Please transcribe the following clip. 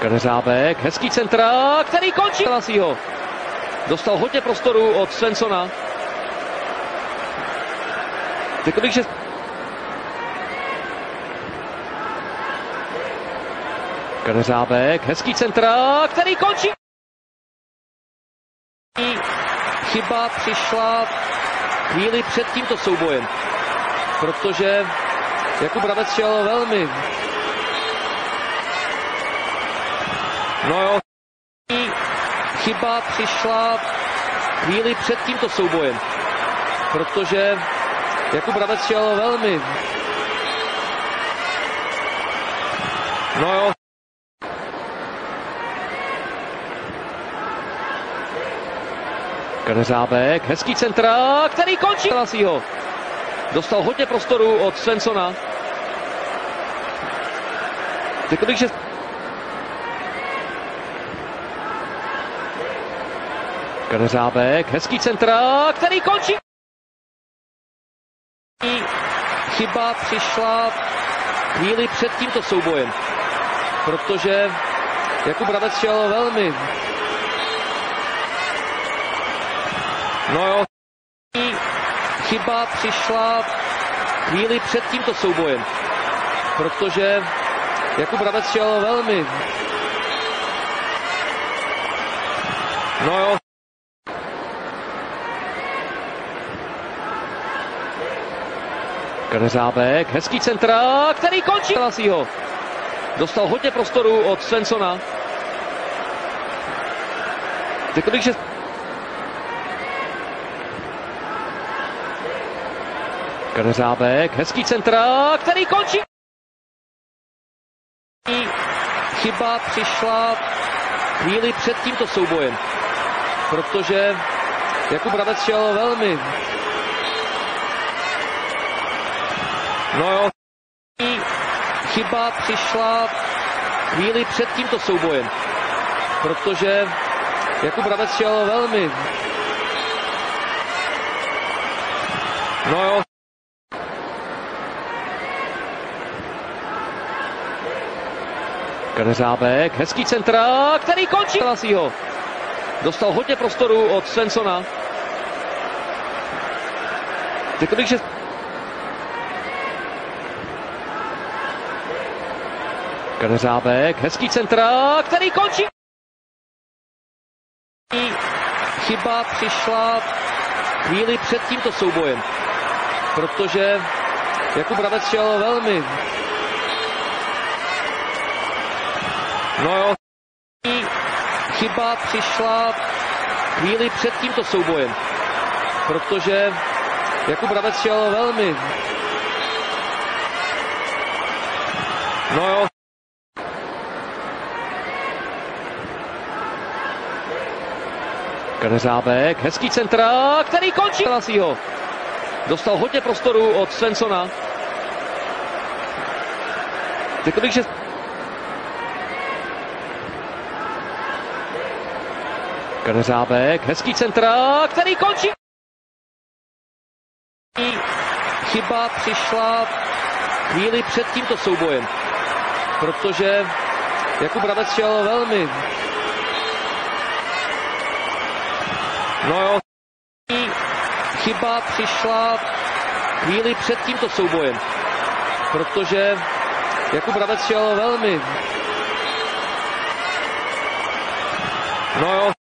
Kadeřábek, hezký centra, který končí. Dostal hodně prostoru od Svensona. Řekl bych, že Kadeřábek, hezký centra, který končí. Chyba přišla chvíli před tímto soubojem, protože Jakub Brabec šel velmi. No jo, chyba přišla chvíli před tímto soubojem, protože Jakub Brabec šel velmi. No jo. Kadeřábek, hezký centra, který končí. Dostal hodně prostoru od Svensona. Řekl bych, že Kadeřábek, hezký centra, který končí. Chyba přišla chvíli před tímto soubojem, protože Jakub Brabec šel velmi. No jo. Chyba přišla chvíli před tímto soubojem, protože Jakub Brabec šel velmi. No jo. Kadeřábek, hezký centra, který končí. Dostal hodně prostoru od Svensona. Řekl bych, že Kadeřábek, hezký centra, který končí. Chyba přišla chvíli před tímto soubojem, protože Jakub Brabec šel velmi. No jo. Chyba přišla chvíli před tímto soubojem, protože Jakub Brabec šel velmi. No jo. Kadeřábek, hezký centra, který končí. Dostal hodně prostoru od Svensona. Řekl bych, že Kadeřábek, hezký centra, který končí. Chyba přišla chvíli před tímto soubojem, protože Jakub Brabec šel velmi. No jo. Chyba přišla chvíli před tímto soubojem, protože Jakub Brabec šel velmi. No jo. Kadeřábek, hezký centra, který končí. Dostal hodně prostoru od Svensona. Řekl bych, že Kadeřábek, hezký centra, který končí. Chyba přišla chvíli před tímto soubojem, protože Jakub Brabec šel velmi. No jo. Chyba přišla chvíli před tímto soubojem, protože Jakub Brabec šel velmi. No jo.